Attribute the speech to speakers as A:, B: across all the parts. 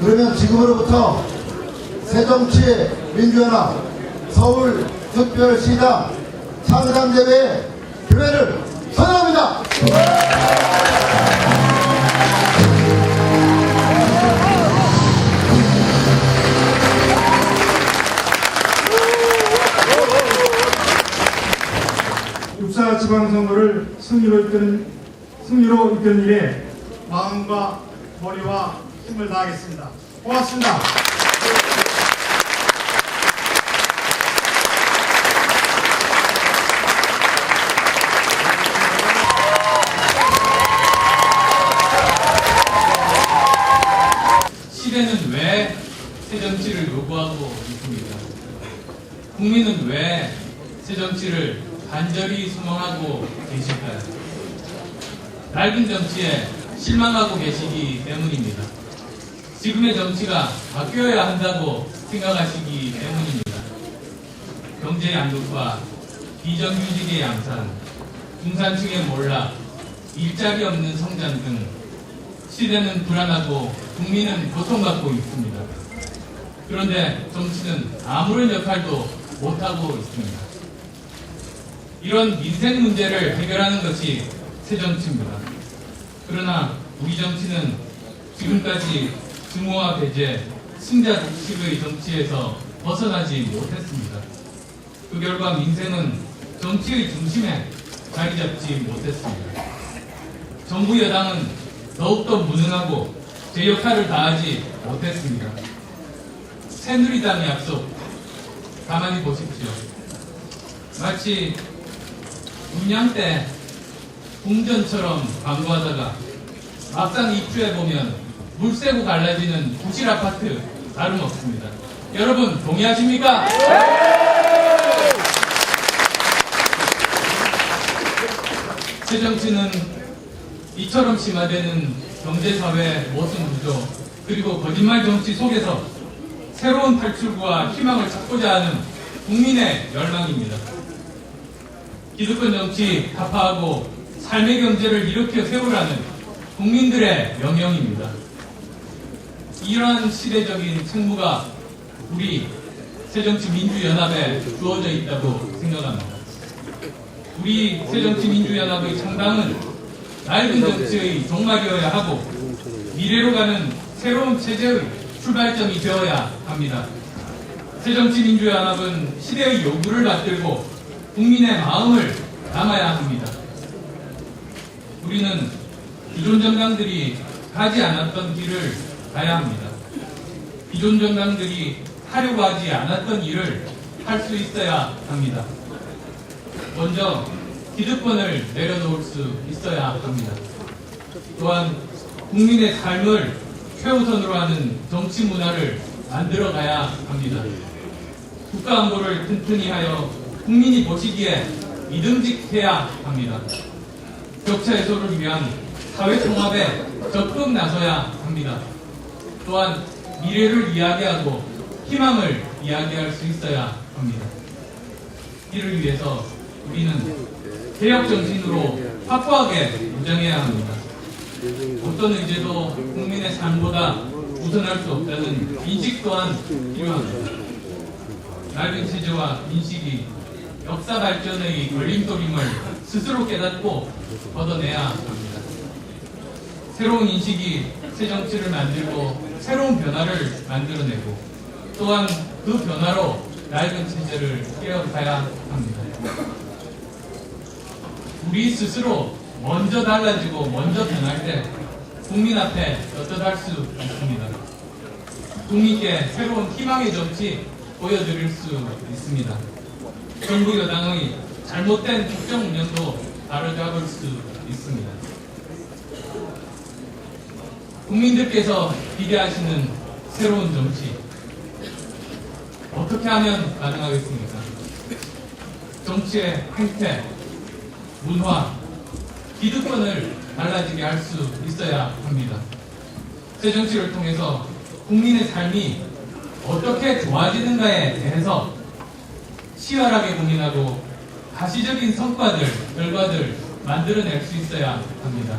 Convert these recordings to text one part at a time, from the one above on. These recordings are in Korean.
A: 그러면 지금으로부터 새정치민주연합 서울특별시장 창당대회 개회를 선언합니다.
B: 육사 지방선거를 승리로 이끄는 일에 마음과 머리와 힘을 다하겠습니다. 고맙습니다.
C: 시대는 왜 새정치를 요구하고 있습니까? 국민은 왜 새정치를 간절히 소망하고 계실까요? 낡은 정치에 실망하고 계시기 때문입니다. 지금의 정치가 바뀌어야 한다고 생각하시기 때문입니다. 경제 양극화, 비정규직의 양산, 중산층의 몰락, 일자리 없는 성장 등 시대는 불안하고 국민은 고통받고 있습니다. 그런데 정치는 아무런 역할도 못하고 있습니다. 이런 민생 문제를 해결하는 것이 새정치입니다. 그러나 우리 정치는 지금까지 증오와 배제, 승자독식의 정치에서 벗어나지 못했습니다. 그 결과 민생은 정치의 중심에 자리 잡지 못했습니다. 정부 여당은 더욱더 무능하고 제 역할을 다하지 못했습니다. 새누리당 약속 가만히 보십시오. 마치 분양 때 궁전처럼 광고하다가 막상 입주해보면 물 새고 갈라지는 부실 아파트 다름없습니다. 여러분 동의하십니까? 새정치는 이처럼 심화되는 경제사회 모순 구조 그리고 거짓말 정치 속에서 새로운 탈출구와 희망을 찾고자 하는 국민의 열망입니다. 기득권 정치 타파하고 삶의 경제를 일으켜 세우라는 국민들의 명령입니다. 이러한 시대적인 책무가 우리 새정치민주연합에 주어져 있다고 생각합니다. 우리 새정치민주연합의 창당은 낡은 정치의 종말이어야 하고 미래로 가는 새로운 체제의 출발점이 되어야 합니다. 새정치민주연합은 시대의 요구를 받들고 국민의 마음을 담아야 합니다. 우리는 기존 정당들이 가지 않았던 길을 가야 합니다. 기존 정당들이 하려고 하지 않았던 일을 할 수 있어야 합니다. 먼저 기득권을 내려놓을 수 있어야 합니다. 또한 국민의 삶을 최우선으로 하는 정치 문화를 만들어가야 합니다. 국가 안보를 튼튼히 하여 국민이 보시기에 믿음직해야 합니다. 격차 해소를 위한 사회 통합에 적극 나서야 합니다. 또한 미래를 이야기하고 희망을 이야기할 수 있어야 합니다. 이를 위해서 우리는 개혁 정신으로 확고하게 무장해야 합니다. 어떤 의제도 국민의 삶보다 우선할 수 없다는 인식 또한 필요합니다. 낡은 체제와 인식이 역사 발전의 걸림돌임을 스스로 깨닫고 걷어내야 합니다. 새로운 인식이 새 정치를 만들고 새로운 변화를 만들어내고 또한 그 변화로 낡은 체제를 깨어가야 합니다. 우리 스스로 먼저 달라지고 먼저 변할 때 국민 앞에 떳떳할 수 있습니다. 국민께 새로운 희망의 정치 보여드릴 수 있습니다. 정부 여당의 잘못된 국정 운영도 바로잡을 수 있습니다. 국민들께서 기대하시는 새로운 정치 어떻게 하면 가능하겠습니까? 정치의 행태, 문화, 기득권을 달라지게 할 수 있어야 합니다. 새 정치를 통해서 국민의 삶이 어떻게 좋아지는가에 대해서 치열하게 고민하고 가시적인 성과들, 결과들 만들어낼 수 있어야 합니다.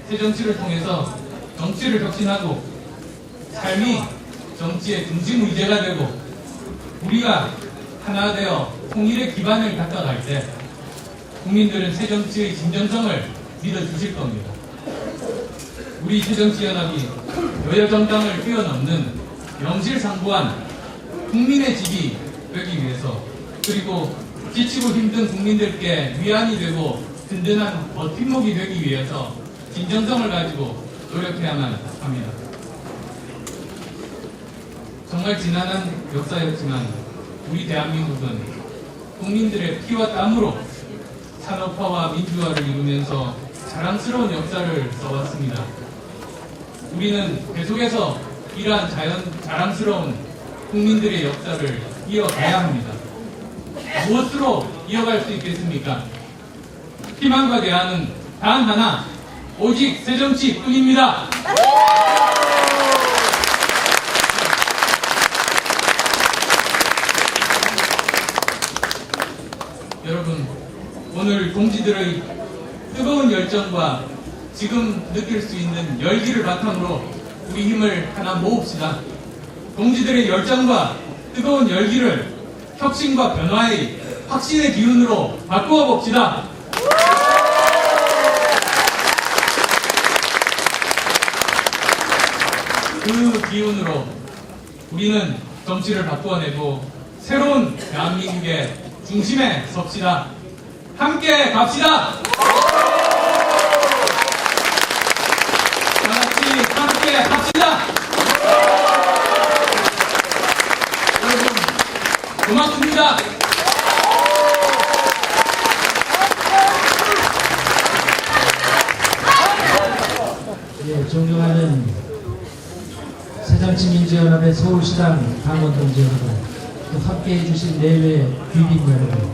C: 새 정치를 통해서 정치를 혁신하고 삶이 정치의 중심 의제가 되고 우리가 하나 되어 통일의 기반을 닦아갈 때 국민들은 새정치의 진정성을 믿어주실 겁니다. 우리 새정치연합이 여야 정당을 뛰어넘는 명실상부한 국민의 집이 되기 위해서 그리고 지치고 힘든 국민들께 위안이 되고 든든한 버팀목이 되기 위해서 진정성을 가지고 노력해야만 합니다. 정말 지난한 역사였지만 우리 대한민국은 국민들의 피와 땀으로 산업화와 민주화를 이루면서 자랑스러운 역사를 써왔습니다. 우리는 계속해서 이러한 자랑스러운 국민들의 역사를 이어가야 합니다. 무엇으로 이어갈 수 있겠습니까? 희망과 대안은 단 하나, 오직 새정치뿐입니다. 여러분, 오늘 동지들의 뜨거운 열정과 지금 느낄 수 있는 열기를 바탕으로 우리 힘을 하나 모읍시다. 동지들의 열정과 뜨거운 열기를 혁신과 변화의 확신의 기운으로 바꾸어 봅시다. 그 기운으로 우리는 정치를 바꾸어내고 새로운 대한민국의 중심에 섭시다. 함께 갑시다. 다 같이 함께 갑시다. 여러분, 고맙습니다.
D: 예, 존경하는 새정치민주연합의 서울시당 당원동지 여러분, 또 함께해 주신 내외 귀빈 여러분,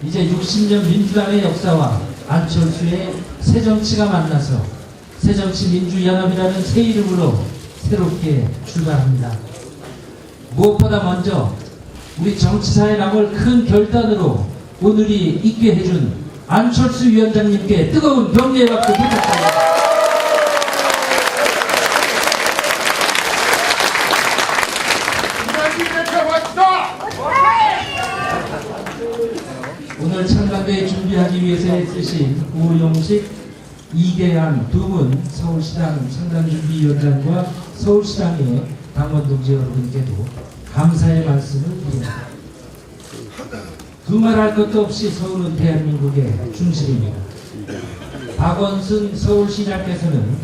D: 이제 60년 민주당의 역사와 안철수의 새정치가 만나서 새정치민주연합이라는 새 이름으로 새롭게 출발합니다. 무엇보다 먼저 우리 정치사에 남을 큰 결단으로 오늘이 있게 해준 안철수 위원장님께 뜨거운 격려의 박수 부탁드립니다. 오늘 창간대회 준비하기 위해서 애쓰신 우용식, 이계한 두 분 서울시당 창간준비위원장과 서울시당의 당원동지 여러분께도 감사의 말씀을 드립니다. 두말할 것도 없이 서울은 대한민국의 중심입니다. 박원순 서울시장께서는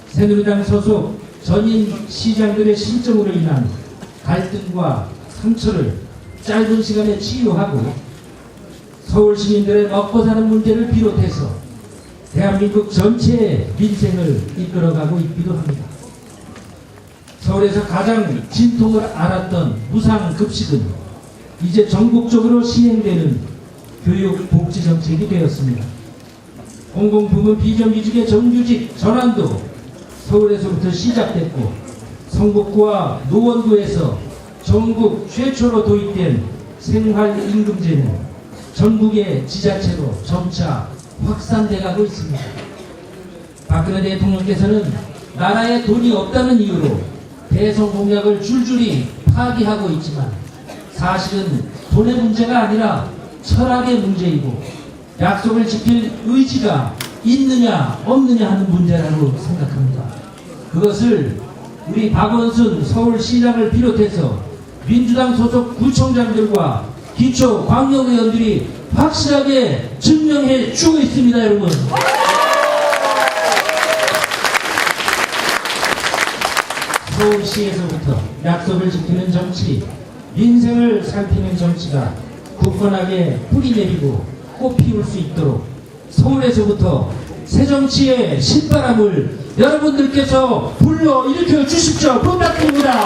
D: 새누리당 소속 전임 시장들의 실정으로 인한 갈등과 상처를 짧은 시간에 치유하고 서울 시민들의 먹고 사는 문제를 비롯해서 대한민국 전체의 민생을 이끌어가고 있기도 합니다. 서울에서 가장 진통을 앓았던 무상급식은 이제 전국적으로 시행되는 교육복지정책이 되었습니다. 공공부문 비정규직의 정규직 전환도 서울에서부터 시작됐고 성북구와 노원구에서 전국 최초로 도입된 생활임금제는 전국의 지자체로 점차 확산돼 가고 있습니다. 박근혜 대통령께서는 나라에 돈이 없다는 이유로 대선 공약을 줄줄이 파기하고 있지만 사실은 돈의 문제가 아니라 철학의 문제이고 약속을 지킬 의지가 있느냐 없느냐 하는 문제라고 생각합니다. 그것을 우리 박원순 서울시장을 비롯해서 민주당 소속 구청장들과 기초 광역의원들이 확실하게 증명해 주고 있습니다. 여러분, 서울시에서부터 약속을 지키는 정치, 민생을 살피는 정치가 굳건하게 뿌리 내리고 꽃 피울 수 있도록 서울에서부터 새정치의 신바람을 여러분들께서 불러일으켜 주십시오. 부탁드립니다.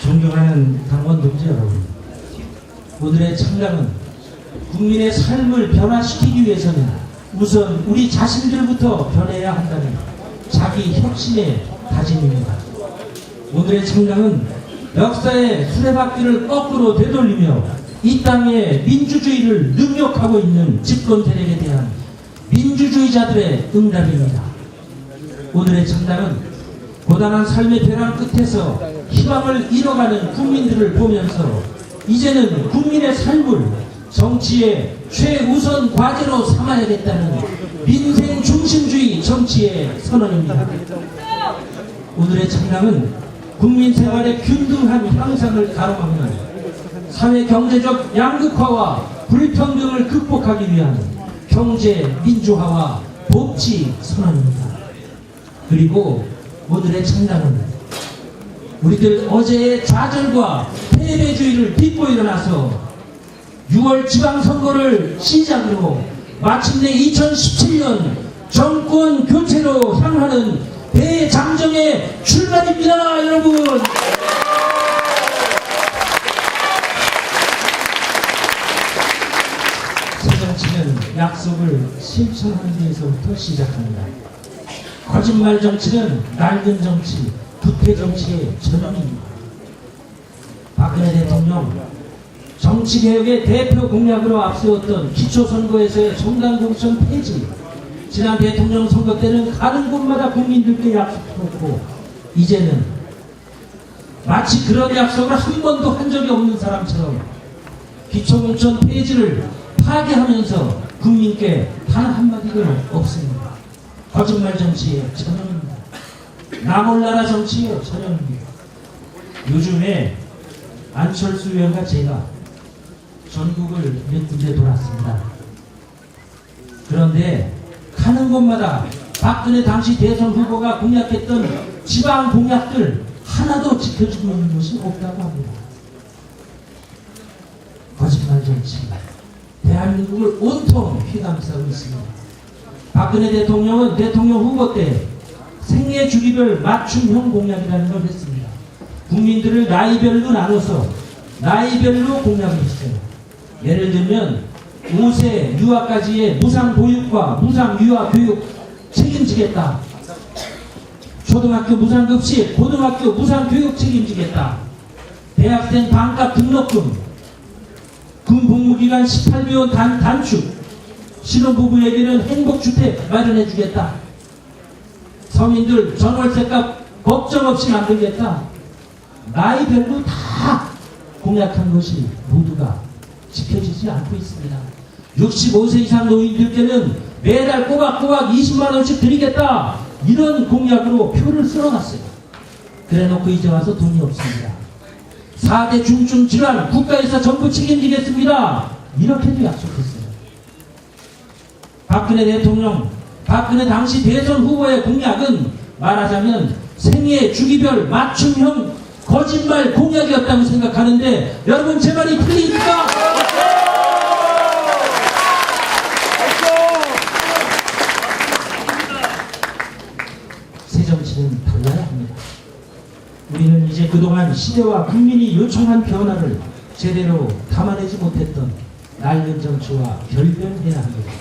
D: 존경하는 당원 동지 여러분, 오늘의 창당은 국민의 삶을 변화시키기 위해서는 우선 우리 자신들부터 변해야 한다는 자기 혁신의 다짐입니다. 오늘의 창당은 역사의 수레바퀴를 거꾸로 되돌리며 이 땅에 민주주의를 능욕하고 있는 집권 세력에 대한 민주주의자들의 응답입니다. 오늘의 창당은 고단한 삶의 벼랑 끝에서 희망을 잃어가는 국민들을 보면서 이제는 국민의 삶을 정치의 최우선 과제로 삼아야겠다는 민생 중심주의 정치의 선언입니다. 오늘의 창당은 국민 생활의 균등한 향상을 가로막는 사회 경제적 양극화와 불평등을 극복하기 위한 경제 민주화와 복지 선언입니다. 그리고 오늘의 창당은 우리들 어제의 좌절과 패배주의를 딛고 일어나서 6월 지방선거를 시작으로 마침내 2017년 정권 교체로 향하는 대장정의 출발입니다, 여러분. 새정치는 약속을 실천하는 데에서부터 시작합니다. 거짓말 정치는 낡은 정치, 부패 정치의 전형입니다. 박근혜 대통령 정치개혁의 대표 공약으로 앞세웠던 기초선거에서의 정당공천 폐지, 지난 대통령 선거 때는 가는 곳마다 국민들께 약속했고 이제는 마치 그런 약속을 한 번도 한 적이 없는 사람처럼 기초공천 폐지를 파괴하면서 국민께 단 한마디도 없습니다. 거짓말 정치의 전형입니다. 나몰라라 정치의 전형입니다. 요즘에 안철수 의원과 제가 전국을 몇 군데 돌았습니다. 그런데 가는 곳마다 박근혜 당시 대선 후보가 공약했던 지방 공약들 하나도 지켜지고 있는 것이 없다고 합니다. 거짓말 정치, 대한민국을 온통 휘감싸고 있습니다. 박근혜 대통령은 대통령 후보 때 생애 주기별 맞춤형 공약이라는 걸 했습니다. 국민들을 나이별로 나눠서 나이별로 공약을 했어요. 예를 들면 5세 유아까지의 무상보육과 무상유아교육 책임지겠다. 초등학교 무상급식, 고등학교 무상교육 책임지겠다. 대학생 반값 등록금, 근복무기간 18개월 단축, 신혼부부에게는 행복주택 마련해주겠다. 서민들 전월세값 걱정 없이 만들겠다. 나이별로 다 공약한 것이 모두가 지켜지지 않고 있습니다. 65세 이상 노인들께는 매달 꼬박꼬박 20만원씩 드리겠다. 이런 공약으로 표를 쓸어놨어요. 그래놓고 이제 와서 돈이 없습니다. 4대 중증 질환 국가에서 전부 책임지겠습니다. 이렇게도 약속했어요. 박근혜 대통령, 박근혜 당시 대선 후보의 공약은 말하자면 생애 주기별 맞춤형 거짓말 공약이었다고 생각하는데 여러분 제 말이 틀립니까? 새정치는 달라야 합니다. 우리는 이제 그동안 시대와 국민이 요청한 변화를 제대로 담아내지 못했던 낡은 정치와 결별해야 합니다.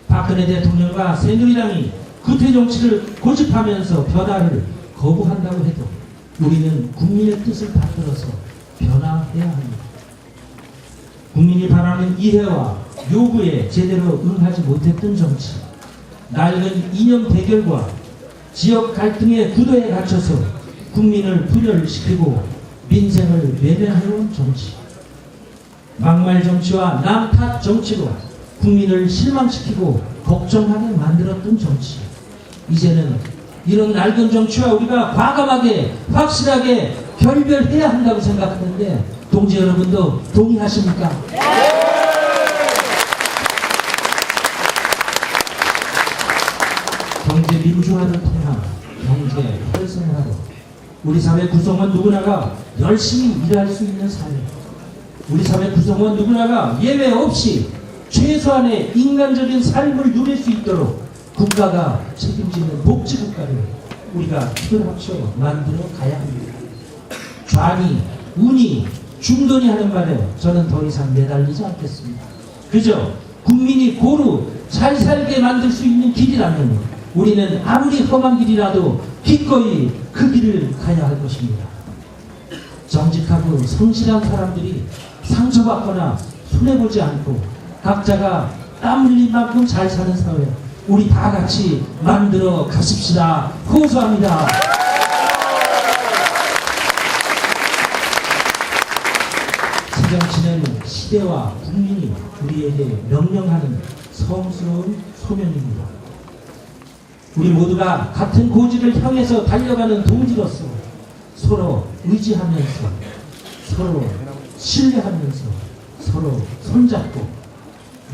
D: 박근혜 대통령과 새누리당이 구태 정치를 고집하면서 변화를 거부한다고 해도 우리는 국민의 뜻을 받들어서 변화해야 합니다. 국민이 바라는 이해와 요구에 제대로 응하지 못했던 정치, 낡은 이념 대결과 지역 갈등의 구도에 갇혀서 국민을 분열시키고 민생을 외면해온 정치, 막말 정치와 남탓 정치로 국민을 실망시키고 걱정하게 만들었던 정치, 이제는 이런 낡은 정치와 우리가 과감하게 확실하게 결별해야 한다고 생각하는데 동지 여러분도 동의하십니까? 경제 민주화를 통한 경제 활성화로 우리 사회 구성원 누구나가 열심히 일할 수 있는 사회, 우리 사회 구성원 누구나가 예외 없이 최소한의 인간적인 삶을 누릴 수 있도록 국가가 책임지는 복지국가를 우리가 힘을 합쳐 만들어 가야 합니다. 좌니, 우니, 중도니 하는 말에 저는 더 이상 매달리지 않겠습니다. 그저 국민이 고루 잘 살게 만들 수 있는 길이라면 우리는 아무리 험한 길이라도 기꺼이 그 길을 가야 할 것입니다. 정직하고 성실한 사람들이 상처받거나 손해보지 않고 각자가 땀 흘린 만큼 잘 사는 사회 우리 다 같이 만들어 가십시다. 호소합니다. 새정치는 시대와 국민이 우리에게 명령하는 성스러운 소명입니다. 우리 모두가 같은 고지를 향해서 달려가는 동지로서 서로 의지하면서 서로 신뢰하면서 서로 손잡고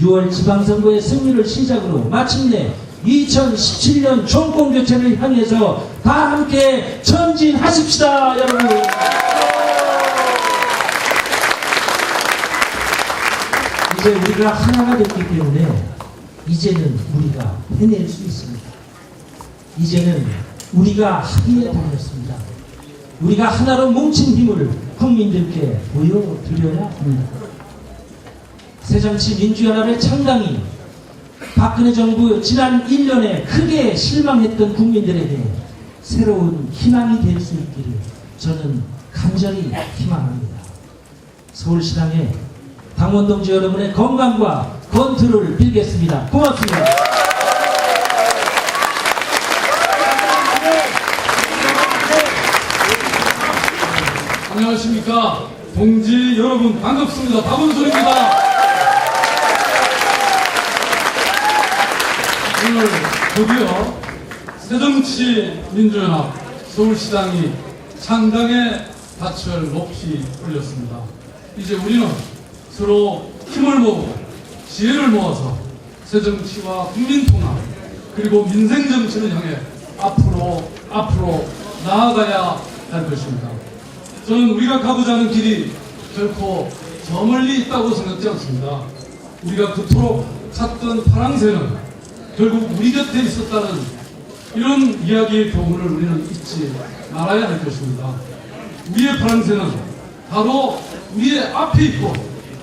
D: 6월 지방선거의 승리를 시작으로 마침내 2017년 정권교체를 향해서 다 함께 전진하십시다. 여러분. 이제 우리가 하나가 됐기 때문에 이제는 우리가 해낼 수 있습니다. 이제는 우리가 합의에 달렸습니다. 우리가 하나로 뭉친 힘을 국민들께 보여드려야 합니다. 새정치민주연합의 창당이 박근혜 정부 지난 1년에 크게 실망했던 국민들에게 새로운 희망이 될 수 있기를 저는 간절히 희망합니다. 서울시당의 당원 동지 여러분의 건강과 건투를 빌겠습니다. 고맙습니다.
E: 안녕하십니까. 동지 여러분 반갑습니다. 박원순입니다. 오늘 드디어 새정치민주연합 서울시당이 창당의 닻을 높이 올렸습니다. 이제 우리는 서로 힘을 모으고 지혜를 모아서 새정치와 국민통합 그리고 민생정치를 향해 앞으로 나아가야 할 것입니다. 저는 우리가 가고자 하는 길이 결코 저 멀리 있다고 생각지 않습니다. 우리가 그토록 찾던 파랑새는 결국 우리 곁에 있었다는 이런 이야기의 교훈을 우리는 잊지 말아야 할 것입니다. 우리의 파랑새는 바로 우리의 앞에 있고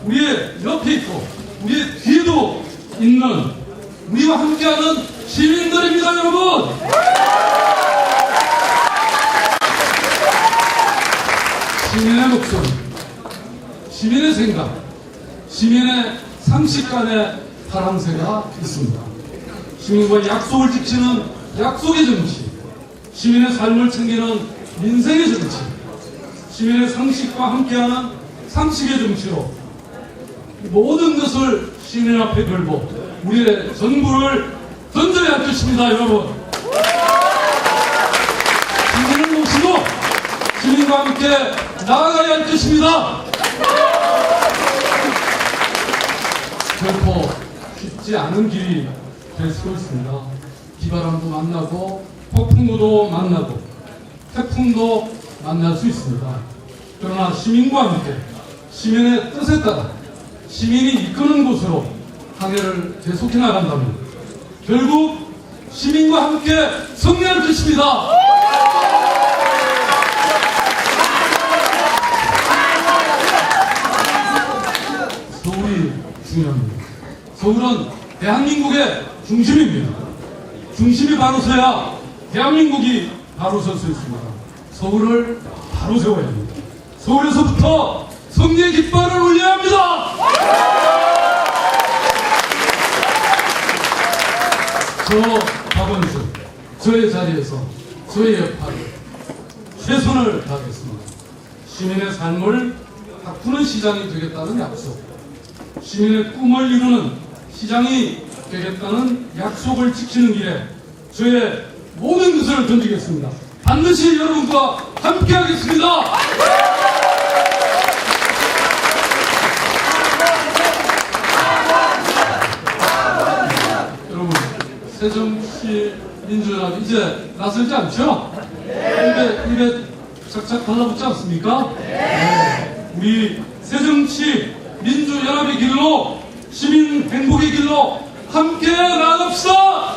E: 우리의 옆에 있고 우리의 뒤에도 있는 우리와 함께하는 시민들입니다. 여러분! 시민의 목소리, 시민의 생각, 시민의 상식간의 파랑새가 있습니다. 시민과 약속을 지키는 약속의 정치, 시민의 삶을 챙기는 민생의 정치, 시민의 상식과 함께하는 상식의 정치로 모든 것을 시민 앞에 걸고 우리의 전부를 던져야 할 것입니다. 여러분, 시민을 모시고 시민과 함께 나아가야 할 것입니다. 결코 쉽지 않은 길이 될 수도 있습니다. 비바람도 만나고 폭풍우도 만나고 태풍도 만날 수 있습니다. 그러나 시민과 함께 시민의 뜻에 따라 시민이 이끄는 곳으로 항해를 계속해 나간다면 결국 시민과 함께 승리할 것입니다. 서울이 중요합니다. 서울은 대한민국의 중심입니다. 중심이 바로 서야 대한민국이 바로 설 수 있습니다. 서울을 바로 세워야 합니다. 서울에서부터 승리의 깃발을 올려야 합니다. 저 박원순, 저의 자리에서 저의 역할을 최선을 다하겠습니다. 시민의 삶을 바꾸는 시장이 되겠다는 약속, 시민의 꿈을 이루는 시장이 되겠다는 약속을 지키는 길에 저의 모든 것을 던지겠습니다. 반드시 여러분과 함께 하겠습니다. 여러분, 새정치민주연합 이제 나서지 않죠? 입에 착착 달라붙지 않습니까? 네. 우리 새정치민주연합의 길로 시민 행복의 길로 함께 나갑시다.